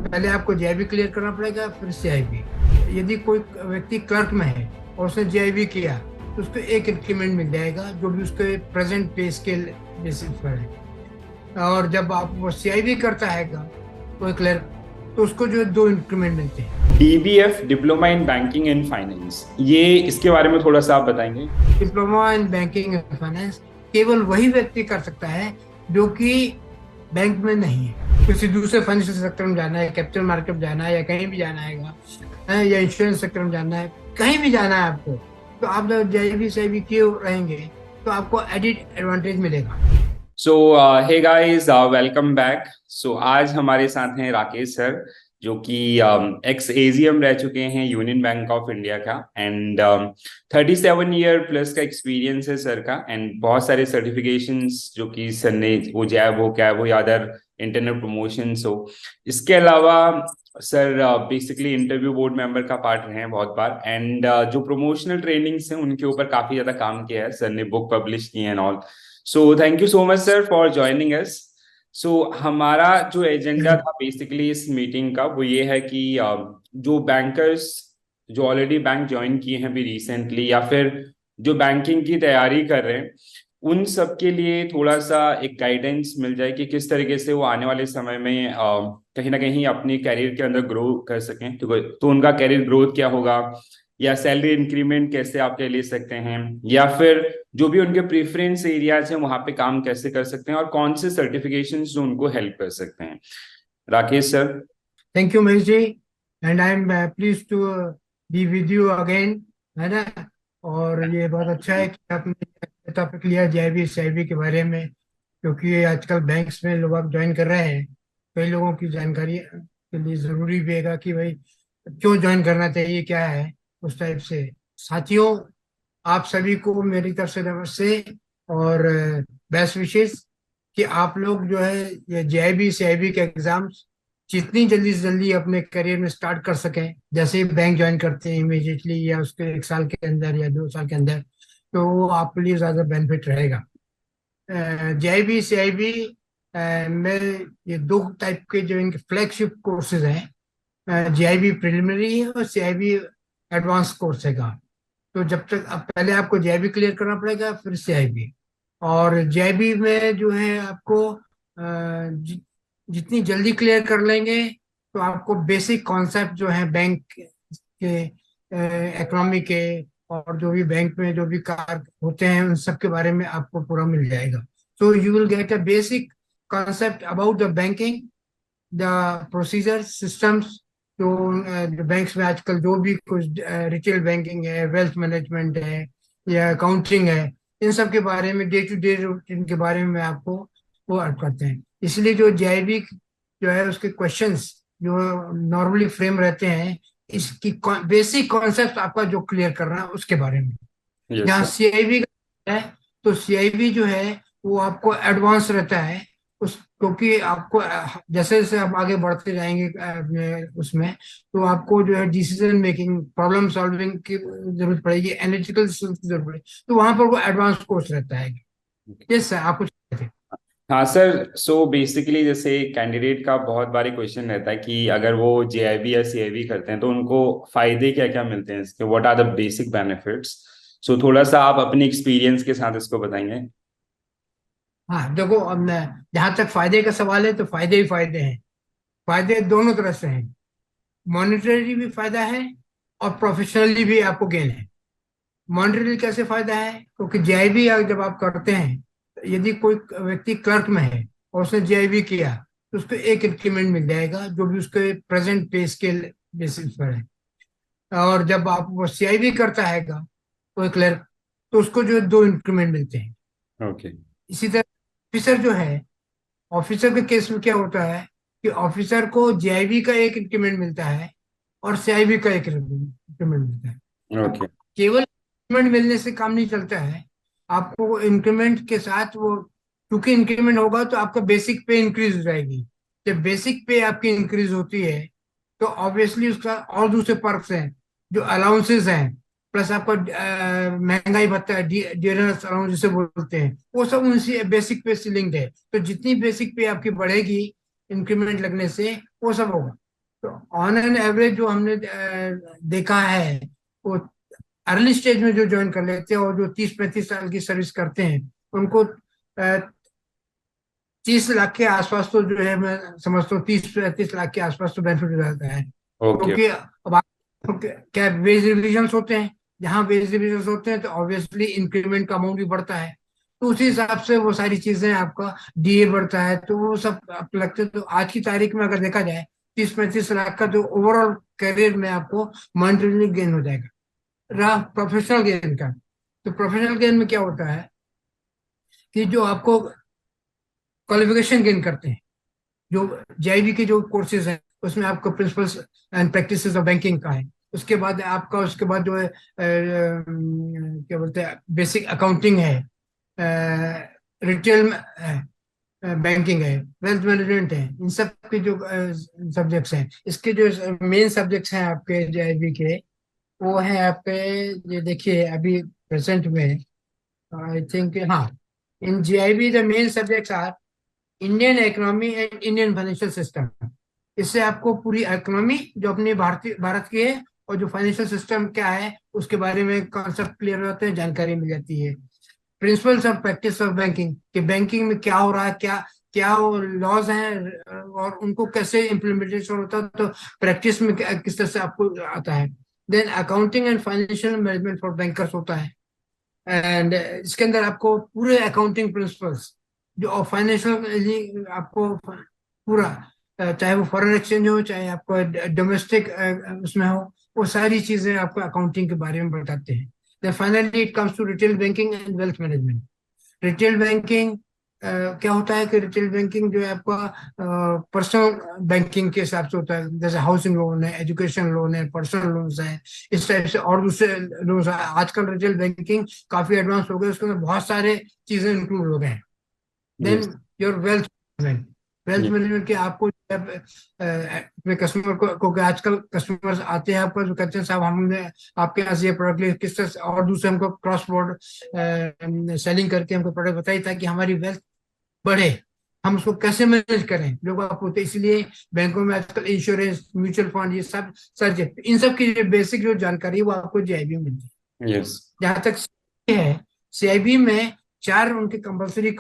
पहले आपको JIB clear करना पड़ेगा, फिर सीआईबी। यदि कोई व्यक्ति क्लर्क में है और उसने जेआईबी किया तो उसको एक इंक्रीमेंट मिल जाएगा, जो भी उसके प्रेजेंट पे स्केल बेसिस पर है। और जब आप वो सीआईबी करता है कोई क्लर्क, तो उसको जो है दो इंक्रीमेंट मिलते हैं। DBF diploma in banking and finance, ये इसके बारे में थोड़ा सा आप बताएंगे। Diploma in banking and finance केवल वही व्यक्ति कर सकता है जो कि बैंक में नहीं है। किसी दूसरे फाइनेंशियल सेक्टर में जाना है, कैपिटल मार्केट में जाना है, या कहीं भी जाना है, या इंश्योरेंस सेक्टर में जाना है, कहीं भी जाना है आपको, तो आप जब जेआईबी से भी किए रहेंगे तो आपको एडिट एडवांटेज मिलेगा। सो हे गाइस, वेलकम बैक। सो आज हमारे साथ हैं राकेश सर, जो कि एक्स एजीएम रह चुके हैं यूनियन बैंक ऑफ इंडिया का, एंड 37 ईयर प्लस का एक्सपीरियंस है सर का, एंड बहुत सारे सर्टिफिकेशंस जो कि सर ने, वो जैब हो, कैब हो या अदर इंटरनल प्रमोशंस हो। इसके अलावा sir basically interview board member का पार्ट रहे हैं बहुत बार, एंड जो प्रमोशनल ट्रेनिंग्स हैं उनके ऊपर काफी ज्यादा काम किया है सर ने, बुक पब्लिश की है and all. So thank you so much sir for joining us. So हमारा जो एजेंडा था बेसिकली इस मीटिंग का, वो ये है कि जो बैंकर्स जो ऑलरेडी बैंक ज्वाइन किए हैं अभी रिसेंटली, या फिर जो बैंकिंग की तैयारी कर रहे हैं, उन सब के लिए थोड़ा सा एक गाइडेंस मिल जाए कि किस तरीके से वो आने वाले समय में कहीं ना कहीं अपनी कैरियर के अंदर ग्रो कर सकें। तो उनका कैरियर ग्रोथ क्या होगा, या सैलरी इंक्रीमेंट कैसे आपके ले सकते हैं, या फिर जो भी उनके प्रेफरेंस एरियाज हैं वहां पे काम कैसे कर सकते हैं, और कौन से सर्टिफिकेशंस जो उनको हेल्प कर सकते हैं। Rakesh sir. Thank you Mahesh ji, and I am please to be with you again, है ना। और ये बहुत अच्छा है कि आपने टॉपिक लिया जेआईबी सीआईबी के बारे में, क्योंकि आजकल बैंक्स में लोग आप ज्वाइन कर रहे हैं। कई लोगों की जानकारी के लिए ज़रूरी भी है कि भाई क्यों ज्वाइन करना चाहिए, क्या है उस टाइप से। साथियों, आप सभी को मेरी तरफ से नमस्ते और बेस्ट विशेस कि आप लोग जो है ये जेआईबी सीआईबी के एग्जाम्स जितनी जल्दी से जल्दी अपने करियर में स्टार्ट कर सकें। जैसे ही बैंक ज्वाइन करते हैं इमीडिएटली, या उसके 1 साल के अंदर या 2 साल के अंदर, तो वो आपके लिए ज़्यादा बेनिफिट रहेगा। जेआईबी सीआईबी में ये दो टाइप के जो इनके फ्लैगशिप कोर्सेज हैं, जेआईबी प्रिलिमिनरी है और सीआईबी एडवांस कोर्स है का। तो जब तक अब पहले आपको जेआईबी क्लियर करना पड़ेगा, फिर सीआईबी। और जेआईबी में जो है आपको जितनी जल्दी क्लियर कर लेंगे तो आपको बेसिक कॉन्सेप्ट जो है बैंक के, इकोनॉमी के, और जो भी बैंक में जो भी कार्य होते हैं उन सब के बारे में आपको पूरा मिल जाएगा। So you will get a basic concept about the banking, the procedure systems. जो बैंक्स में आजकल जो भी कुछ रिटेल बैंकिंग है, वेल्थ मैनेजमेंट है, या अकाउंटिंग है, इन सब के बारे में, डे टू डे रूटीन के बारे में आपको वो अर्व करते हैं। इसलिए जो जेआईबी जो है उसके क्वेश्चंस जो नॉर्मली फ्रेम रहते हैं, इसकी बेसिक कॉन्सेप्ट आपका जो क्लियर करना है उसके बारे में। यस जहाँ सर। सीआईबी का है, तो सीआईबी जो है वो आपको एडवांस रहता है। उस क्योंकि आपको जैसे जैसे आप आगे बढ़ते जाएंगे अपने उसमें, तो आपको जो है डिसीजन मेकिंग, प्रॉब्लम सॉल्विंग की जरूरत पड़ेगी, एनालिटिकल स्किल्स की जरूरत पड़ेगी, तो वहां पर वो एडवांस कोर्स रहता है। यस सर, आप कुछ कहते थे। हाँ सर, सो बेसिकली जैसे कैंडिडेट का बहुत बारी क्वेश्चन रहता है कि अगर वो जेआईबी या सीआईबी करते हैं तो उनको फायदे क्या क्या मिलते हैं इसके, what are the basic benefits. So थोड़ा सा आप अपने एक्सपीरियंस के साथ इसको बताएंगे। हाँ देखो, अब जहाँ तक फायदे का सवाल है तो फायदे ही फायदे हैं। फायदे दोनों तरह से हैं, मॉनेटरी भी फायदा है और प्रोफेशनली भी आपको गेन है। मॉनेटरी कैसे फायदा है, क्योंकि जेआईबी जब आप करते हैं, यदि कोई व्यक्ति क्लर्क में है और उसने जेआईबी किया, तो उसको एक इंक्रीमेंट मिल जाएगा, जो भी उसके प्रेजेंट पे स्केल बेसिस पर है। और जब आप वो सीआईबी करता है कोई क्लर्क, तो उसको जो है दो इंक्रीमेंट मिलते हैं। ओके। इसी तरह ऑफिसर जो है, ऑफिसर के केस में क्या होता है कि ऑफिसर को जेआईबी का एक इंक्रीमेंट मिलता है और सीआईबी का एक इंक्रीमेंट मिलता है। अब ओके। केवल इंक्रीमेंट मिलने से काम नहीं चलता है, आपको इंक्रीमेंट के साथ वो, क्योंकि इंक्रीमेंट होगा तो आपका बेसिक पे इंक्रीज हो जाएगी। जब बेसिक पे आपकी इंक्रीज होती है तो ऑब्वियसली उसका और दूसरे पर्क्स हैं, जो अलाउंसेस हैं, प्लस आपका महंगाई भत्ता है, डियरनेस अलाउंस जिसे बोलते हैं, वो सब उनसे बेसिक पे से लिंक्ड है। तो जितनी बेसिक पे आपकी बढ़ेगी इंक्रीमेंट लगने से, वो सब होगा। तो ऑन एन एवरेज जो हमने देखा है, वो अर्ली स्टेज में जो ज्वाइन कर लेते हैं और जो 30-35 साल की सर्विस करते हैं, उनको 30 लाख के आसपास तो जो है, मैं समझता हूँ 30-35 लाख के आसपास तो बेनिफिट हो जाता है। ओके। क्योंकि अब क्या वेज रिविजन होते हैं, जहाँ वेज रिविजन होते हैं तो ऑब्वियसली इंक्रीमेंट का अमाउंट भी बढ़ता है। तो उसी हिसाब से वो सारी चीजें आपका डीए बढ़ता है, तो वो सब आपको लगता है। तो आज की तारीख में अगर देखा जाए, 30-35 लाख का जो ओवरऑल करियर में आपको मॉनेटरी गेन हो जाएगा। रहा प्रोफेशनल गेन का, तो प्रोफेशनल गेन में क्या होता है कि जो आपको क्वालिफिकेशन गेन करते हैं, जो जेआईबी के जो कोर्सेज हैं, उसमें आपको principles and practices of banking का है। उसके बाद आपका, उसके बाद जो है क्या बोलते हैं, बेसिक अकाउंटिंग है, रिटेल बैंकिंग है, वेल्थ मैनेजमेंट है। इन सब के जो सब्जेक्ट्स हैं, इसके जो मेन सब्जेक्ट्स हैं आपके जेआईबी के, वो है आपके, ये देखिए अभी प्रेजेंट में, आई थिंक, हाँ, in JAIIB the main subjects are Indian economy and Indian financial system. इससे आपको पूरी इकोनॉमी जो अपनी भारत की है, और जो फाइनेंशियल सिस्टम क्या है उसके बारे में कॉन्सेप्ट क्लियर हो जाते हैं, जानकारी मिल जाती है। Principles of practice of banking, कि बैंकिंग में क्या हो रहा है, क्या क्या लॉज हैं और उनको कैसे इम्प्लीमेंटेशन होता है, तो प्रैक्टिस में किस तरह से आपको आता है। Then accounting and financial management for bankers होता है। एंड इसके अंदर आपको पूरे अकाउंटिंग प्रिंसिपल्स जो फाइनेंशियल आपको पूरा, चाहे वो फॉरेन एक्सचेंज हो, चाहे आपको डोमेस्टिक उसमें हो, वो सारी चीजें आपको अकाउंटिंग के बारे में बताते हैं। Then finally it comes to retail banking and wealth management. Retail banking क्या होता है कि रिटेल बैंकिंग जो है आपका पर्सनल बैंकिंग के हिसाब से होता है, जैसे हाउसिंग लोन है, एजुकेशन लोन है, पर्सनल लोन्स है, इस टाइप से और दूसरे लोन। आजकल रिटेल बैंकिंग काफी एडवांस हो गए, उसके अंदर बहुत सारे चीजें इंक्लूड हो गए हैं। Yes. Then your wealth management. Wealth management के आपको अपने कस्टमर को आजकल कस्टमर्स आते हैं आपको, जो कहते हैं साहब हमने आपके यहाँ से ये प्रोडक्ट लिया, किस तरह से और दूसरे हमको क्रॉस बोर्ड सेलिंग करके हमको प्रोडक्ट बताइए ताकि हमारी वेल्थ बढ़े, हम उसको कैसे मैनेज करें। लोग आप होते, इसलिए बैंकों में आजकल इंश्योरेंस, म्यूचुअल फंड, ये सब सर्च है। इन सब की बेसिक जो जानकारी है वो आपको जेआईबी में मिलती है। यस। जहां तक CIB है, सीआईबी में 4 उनके कंपलसरी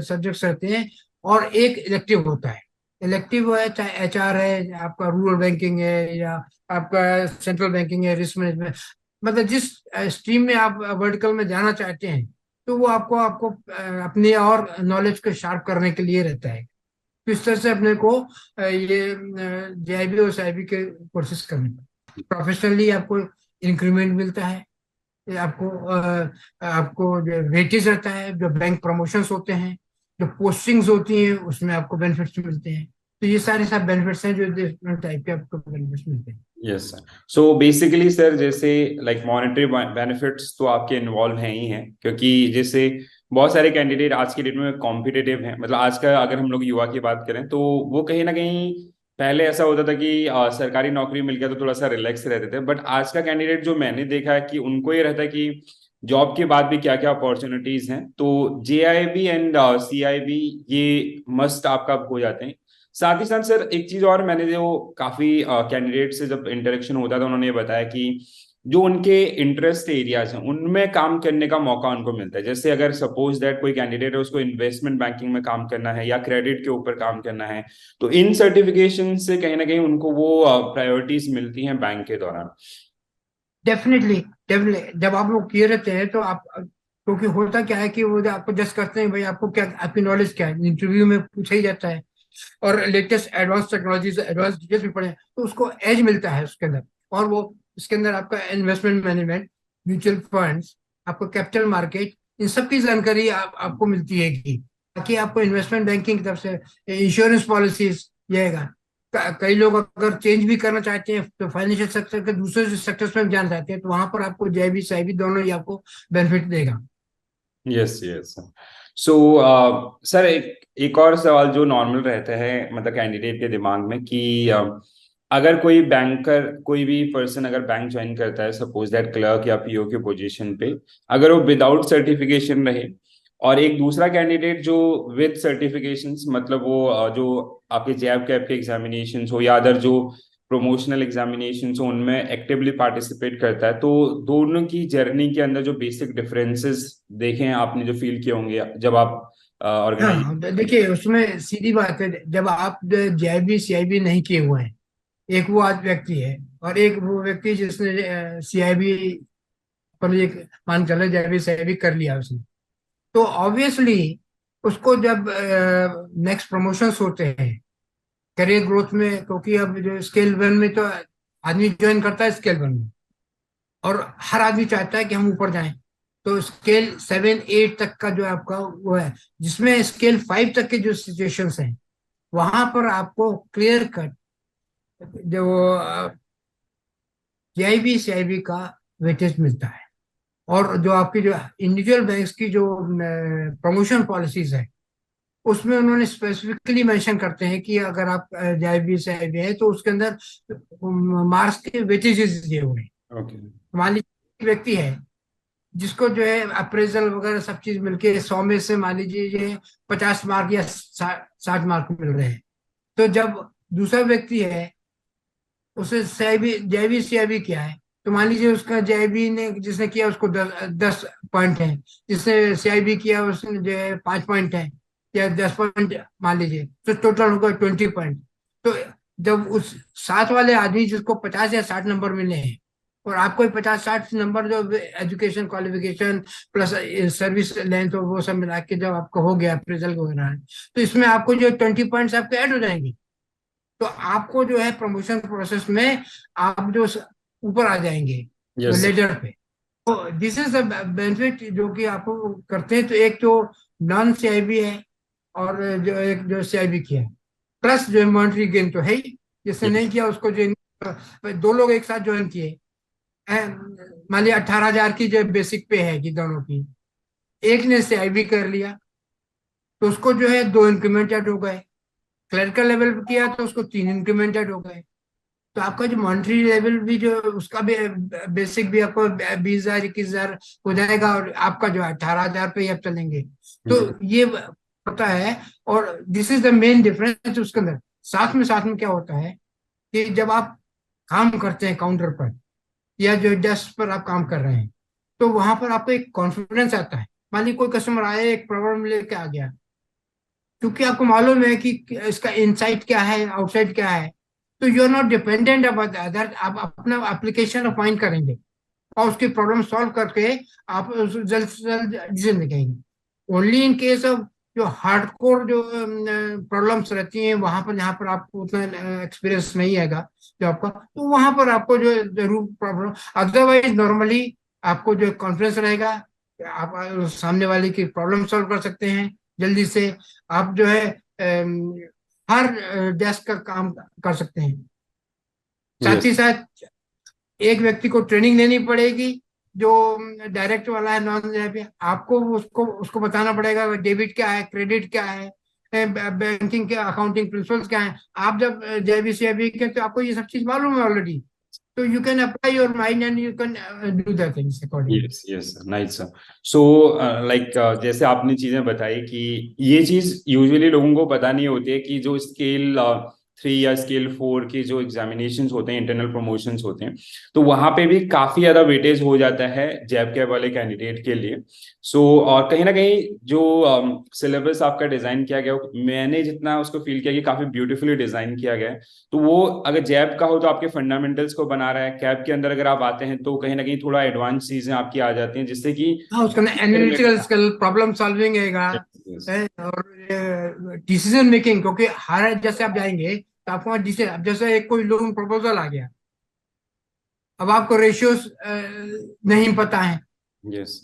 सब्जेक्ट्स रहते हैं और एक इलेक्टिव होता है। इलेक्टिव है, चाहे एचआर है, आपका रूरल बैंकिंग है, या आपका सेंट्रल बैंकिंग है, रिस्क मैनेजमेंट, मतलब जिस स्ट्रीम में आप वर्टिकल में जाना चाहते हैं, तो वो आपको आपको अपने और नॉलेज को शार्प करने के लिए रहता है। तो इस तरह से अपने को ये जेआईबी और सीआईबी के कोर्सेज करने प्रोफेशनली आपको इंक्रीमेंट मिलता है। ये आपको जो वेटेज रहता है, जो बैंक प्रमोशंस होते हैं, जो पोस्टिंग्स होती हैं, उसमें आपको बेनिफिट्स मिलते हैं। तो ये सारे सब बेनिफिट्स हैं जो डिफरेंट टाइप के आपको बेनिफिट्स मिलते हैं। Yes sir. So basically sir, जैसे लाइक मॉनेटरी बेनिफिट्स तो आपके इन्वॉल्व हैं ही हैं, क्योंकि जैसे बहुत सारे कैंडिडेट आज की डेट में कॉम्पिटिटिव हैं। मतलब आज का अगर हम लोग युवा की बात करें तो वो कहीं ना कहीं, पहले ऐसा होता था कि सरकारी नौकरी मिल गया तो थोड़ा सा रिलैक्स रहते थे, बट आज का कैंडिडेट जो मैंने देखा है कि उनको ये रहता है कि जॉब के बाद भी क्या क्या अपॉर्चुनिटीज हैं। तो जेआईबी एंड सीआईबी ये मस्ट आपका हो जाते हैं। साथ ही साथ सर एक चीज और, मैंने जो काफी कैंडिडेट से जब इंटरेक्शन होता था, उन्होंने ये बताया कि जो उनके इंटरेस्ट एरियाज हैं उनमें काम करने का मौका उनको मिलता है। जैसे अगर सपोज दैट कोई कैंडिडेट है, उसको इन्वेस्टमेंट बैंकिंग में काम करना है या क्रेडिट के ऊपर काम करना है, तो इन सर्टिफिकेशन से कहीं ना कहीं उनको वो प्रायोरिटीज मिलती हैं बैंक के दौरान। डेफिनेटली, डेफिनेटली जब आप लोग किए रहते हैं तो आप, क्योंकि होता क्या है कि वो आपको जज करते हैं, भाई आपको क्या, आपकी नॉलेज क्या है, इंटरव्यू में पूछा ही जाता है। और latest advance technologies, advance details भी पढ़े, तो उसको एज मिलता है उसके अंदर। और वो इसके अंदर आपका इन्वेस्टमेंट मैनेजमेंट, म्यूचुअल फंड्स, आपको कैपिटल मार्केट, इन सब की जानकारी आपको मिलती है कि ताकि आपको इन्वेस्टमेंट बैंकिंग की तरफ से इंश्योरेंस पॉलिसीज रहेगा। कई लोग अगर चेंज भी करना चाहते हैं तो फाइनेंशियल सेक्टर के दूसरे सेक्टर्स में भी जाना चाहते हैं, तो वहां पर आपको जेबी साइबी दोनों ही आपको बेनिफिट देगा। Yes yes. सो सर एक और सवाल जो नॉर्मल रहता है मतलब कैंडिडेट के दिमाग में कि अगर कोई बैंकर, कोई भी पर्सन अगर बैंक ज्वाइन करता है, सपोज दैट क्लर्क या पीओ की पोजीशन पे, अगर वो विदाउट सर्टिफिकेशन रहे, और एक दूसरा कैंडिडेट जो विद सर्टिफिकेशंस, मतलब वो जो आपके जैब कैप के एग्जामिनेशंस हो या अदर जो प्रमोशनल एग्जामिनेशन उनमें एक्टिवली पार्टिसिपेट करता है, तो दोनों की जर्नी के अंदर जो बेसिक डिफरेंसेस देखे हैं आपने, जो फील किए होंगे जब आप ऑर्गेनाइज। हाँ, देखिए उसमें सीधी बात है, जब आप जेआईबी सीआईबी नहीं किए हुए हैं, एक वो आज व्यक्ति है और एक वो व्यक्ति जिसने सीआईबी पर एक मान चले जेआईबी सीआईबी कर लिया उसने, तो ऑब्वियसली उसको जब नेक्स्ट प्रमोशंस होते हैं करियर ग्रोथ में, क्योंकि अब जो स्केल वन में तो आदमी ज्वाइन करता है स्केल वन में, और हर आदमी चाहता है कि हम ऊपर जाएं। तो स्केल 7 8 तक का जो आपका वो है, जिसमें स्केल 5 तक के जो सिचुएशंस हैं वहां पर आपको क्लियर कट जो जेआईबी सीआईबी का वेटेज मिलता है। और जो आपकी जो इंडिविजुअल बैंक्स की जो प्रमोशन पॉलिसीज है उसमें उन्होंने स्पेसिफिकली मेंशन करते हैं कि अगर आप जेआईबी सीआईबी है तो उसके अंदर मार्क्स के वेटेजेस दिए हुए हैं। ओके। मान लीजिए एक व्यक्ति है जिसको जो है अप्रेजल वगैरह सब चीज मिलके 100 में से मान लीजिए ये 50 मार्क या 60 मार्क मिल रहे हैं, तो जब दूसरा व्यक्ति है उसे सीआईबी जेआईबी सीआईबी किया है, तो मान लीजिए उसका जेआईबी ने जिसने किया उसको 10 पॉइंट है, जिसने सीआईबी किया उसने जो है 5 पॉइंट है या 10 पॉइंट मान लीजिए, तो टोटल होगा 20 पॉइंट। तो जब उस साथ वाले आदमी जिसको 50 या 60 नंबर मिले हैं और आपको 50 60 नंबर जो education qualification plus service length और वो सब मिला के जब आपको हो गया अप्रेजल वगैरह, तो इसमें आपको जो 20 पॉइंट्स आपके ऐड हो जाएंगे। तो आपको जो है प्रमोशन प्रोसेस में आप जो ऊपर आ जाएंगे यस। लेजर पे। तो दिस इज द बेनिफिट जो कि आपको करते हैं। तो एक जो नॉन सीआईबी है और जो एक जो सीआईबी किया है, प्लस जो मॉनिटरी गेन तो है ही, जिसने नहीं किया उसको जो दो लोग एक साथ ज्वाइन किए मान लिया 18,000 की जो बेसिक पे है कि दोनों की, एक ने सीआईबी कर लिया तो उसको जो है 2 इंक्रीमेंट ऐड हो गए, क्लरिकल लेवल पे किया तो उसको 3 इंक्रीमेंट ऐड हो गए। तो आपका जो मॉनिटरी लेवल भी जो उसका भी बेसिक भी आपको 20,000 21,000 हो जाएगा और आपका जो 18,000 पे ही आप चलेंगे। तो ये होता है। और this is the main difference उसके अंदर। साथ में क्या होता है कि जब आप काम करते हैं काउंटर पर या जो डेस्क पर आप काम कर रहे हैं, तो वहां पर आपको एक कॉन्फिडेंस आता है। मान लीजिए कोई कस्टमर आया एक प्रॉब्लम लेके आ गया, क्योंकि आपको मालूम है कि इसका इनसाइड क्या है आउटसाइड क्या है, तो you are not dependent about other, आप अपना एप्लीकेशन फाइंड करेंगे और उसकी प्रॉब्लम सॉल्व करके आप जल्द से जल्द डिसीजन निकालेंगे। ओनली इन केस ऑफ जो हार्डकोर जो प्रॉब्लम्स रहती हैं वहां पर, जहाँ पर आपको उतना एक्सपीरियंस नहीं आएगा जो आपका, तो वहां पर आपको जो जरूर प्रॉब्लम, अदरवाइज नॉर्मली आपको जो कॉन्फिडेंस रहेगा, आप सामने वाले की प्रॉब्लम सॉल्व कर सकते हैं जल्दी से। आप जो है हर डेस्क का काम कर सकते हैं। साथ यस। ही साथ एक व्यक्ति को ट्रेनिंग लेनी पड़ेगी जो डायरेक्ट वाला है, नॉन पे आपको उसको उसको बताना पड़ेगा डेबिट क्या है क्रेडिट क्या है, बैंकिंग के अकाउंटिंग प्रिंसिपल्स क्या है। आप जब जेबी सीआईबी के तो आपको ये सब चीज मालूम है ऑलरेडी, तो you can apply your mind and you can do the things accordingly. Yes yes, nice sir. So like जैसे आपने चीजें बताई कि ये चीज यूजुअली लोगों को पता नहीं होती है कि जो स्केल 3 या स्केल 4 की जो एग्जामिनेशन होते हैं, इंटरनल प्रमोशंस होते हैं, तो वहां पे भी काफी ज्यादा वेटेज हो जाता है जैब कैब वाले कैंडिडेट के लिए। सो और कहीं ना कहीं जो सिलेबस आपका डिजाइन किया गया, मैंने जितना उसको फील किया कि काफी ब्यूटीफुली डिजाइन किया गया है। तो वो अगर जैब का हो तो आपके फंडामेंटल्स को बना रहा है, कैब के अंदर अगर आप आते हैं तो कहीं ना कहीं थोड़ा एडवांस चीजें आपकी आ जाती हैं, जिससे कि हाँ, उसका एनालिटिकल स्किल प्रॉब्लम सॉल्विंग है और डिसीजन मेकिंग, क्योंकि हर जैसे आप जाएंगे तो आपको वहाँ डिसीजन, अब जैसे एक कोई लोन प्रपोजल आ गया, अब आपको रेशियोज नहीं पता है यस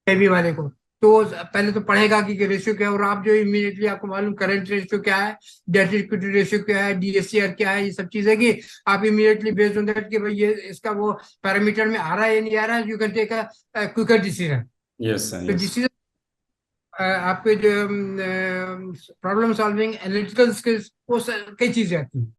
एबी वाले को, तो पहले तो पढ़ेगा कि रेशियो क्या है, और आप जो इमीडिएटली आपको मालूम करंट रेशियो क्या है, डेट इक्विटी रेशियो क्या है, डीएससीआर क्या है, ये सब चीजें कि आप इमीडिएटली बेस्ड ऑन दैट कि भाई ये इसका वो पैरामीटर में आ रहा है या नहीं आ रहा है, you can take a quicker decision. Yes sir. तो यस डिसीजन आपके जो प्रॉब्लम सॉल्विंग एनालिटिकल स्किल्स वो कई चीजें आती हैं।